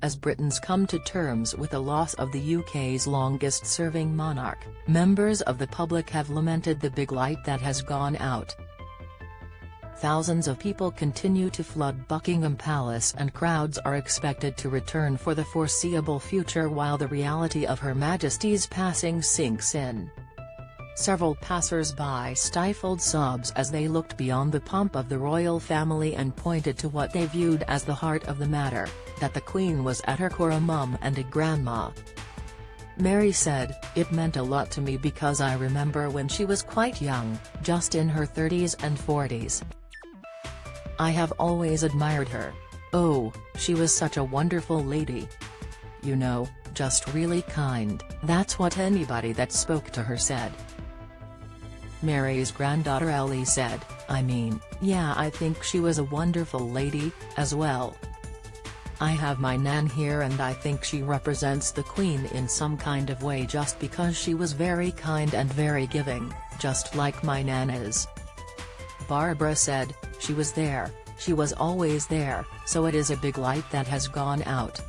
As Britons come to terms with the loss of the UK's longest-serving monarch, members of the public have lamented the big light that has gone out. Thousands of people continue to flood Buckingham Palace and crowds are expected to return for the foreseeable future while the reality of Her Majesty's passing sinks in. Several passers-by stifled sobs as they looked beyond the pomp of the royal family and pointed to what they viewed as the heart of the matter, that the Queen was at her core a mum and a grandma. Mary said, "It meant a lot to me because I remember when she was quite young, just in her 30s and 40s. I have always admired her. Oh, she was such a wonderful lady. You know, just really kind." That's what anybody that spoke to her said. Mary's granddaughter Ellie said, "I mean, yeah, I think she was a wonderful lady, as well. I have my nan here and I think she represents the Queen in some kind of way just because she was very kind and very giving, just like my nan is." Barbara said, "She was there, she was always there, so it is a big light that has gone out.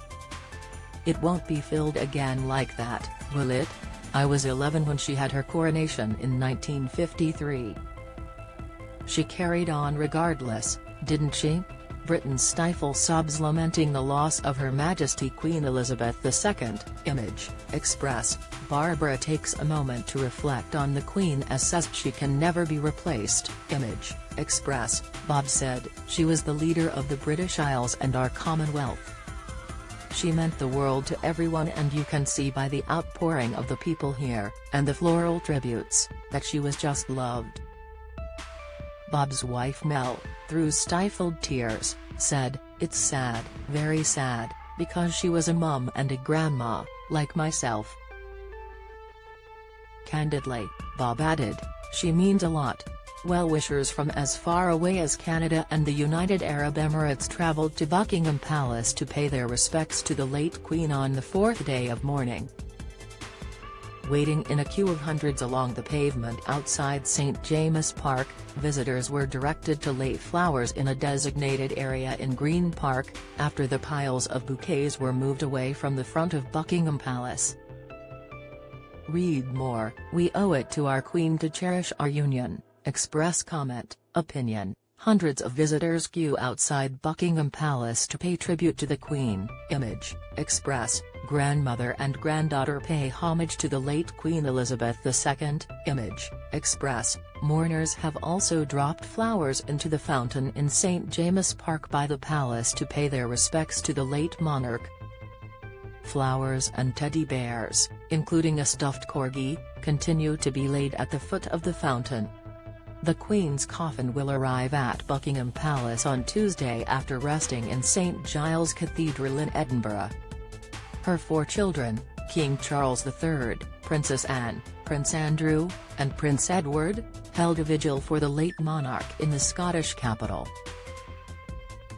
It won't be filled again like that, will it? I was 11 when she had her coronation in 1953. She carried on regardless, didn't she?" Britons stifle sobs lamenting the loss of Her Majesty Queen Elizabeth II. Image, Express. Barbara takes a moment to reflect on the Queen as says she can never be replaced. Image, Express. Bob said, "She was the leader of the British Isles and our Commonwealth. She meant the world to everyone and you can see by the outpouring of the people here, and the floral tributes, that she was just loved." Bob's wife Mel, through stifled tears, said, "It's sad, very sad, because she was a mum and a grandma, like myself." Candidly, Bob added, "She means a lot." Well-wishers from as far away as Canada and the United Arab Emirates travelled to Buckingham Palace to pay their respects to the late Queen on the fourth day of mourning. Waiting in a queue of hundreds along the pavement outside St James's Park, visitors were directed to lay flowers in a designated area in Green Park, after the piles of bouquets were moved away from the front of Buckingham Palace. Read more. "We owe it to our Queen to cherish our union." Express comment, opinion. Hundreds of visitors queue outside Buckingham Palace to pay tribute to the Queen. Image, Express. Grandmother and granddaughter pay homage to the late Queen Elizabeth II. Image, Express. Mourners have also dropped flowers into the fountain in St James's Park by the palace to pay their respects to the late monarch. Flowers and teddy bears, including a stuffed corgi, continue to be laid at the foot of the fountain. The Queen's coffin will arrive at Buckingham Palace on Tuesday after resting in St Giles Cathedral in Edinburgh. Her four children, King Charles III, Princess Anne, Prince Andrew, and Prince Edward, held a vigil for the late monarch in the Scottish capital.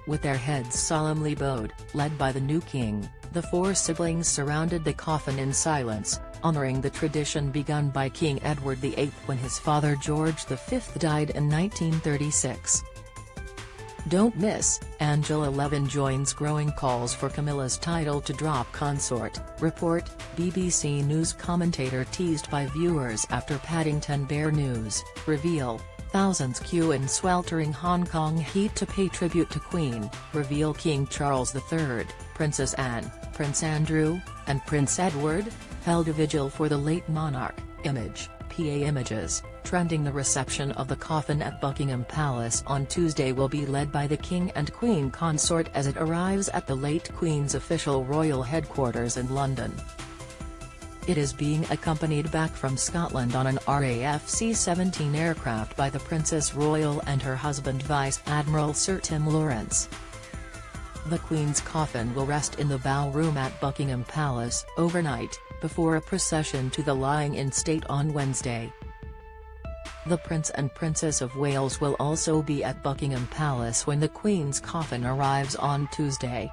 With their heads solemnly bowed, led by the new king, the four siblings surrounded the coffin in silence, honouring the tradition begun by King Edward VIII when his father George V died in 1936. Don't miss, Angela Levin joins growing calls for Camilla's title to drop consort. Report, BBC News commentator teased by viewers after Paddington Bear News, reveal, thousands queue in sweltering Hong Kong heat to pay tribute to Queen, reveal King Charles III, Princess Anne, Prince Andrew, and Prince Edward, held a vigil for the late monarch. Image, PA Images. Trending. The reception of the coffin at Buckingham Palace on Tuesday will be led by the King and Queen consort as it arrives at the late Queen's official royal headquarters in London. It is being accompanied back from Scotland on an RAF C-17 aircraft by the Princess Royal and her husband Vice Admiral Sir Tim Lawrence. The Queen's coffin will rest in the bow room at Buckingham Palace overnight, before a procession to the lying-in state on Wednesday. The Prince and Princess of Wales will also be at Buckingham Palace when the Queen's coffin arrives on Tuesday.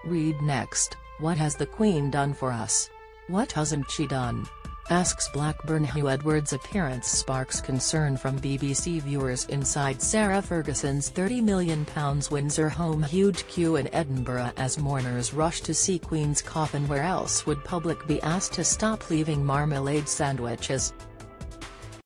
Read next, what has the Queen done for us? What hasn't she done? asks Blackburn, who Edward's appearance sparks concern from BBC viewers inside Sarah Ferguson's £30 million Windsor home. Huge queue in Edinburgh as mourners rush to see Queen's coffin. Where else would public be asked to stop leaving marmalade sandwiches?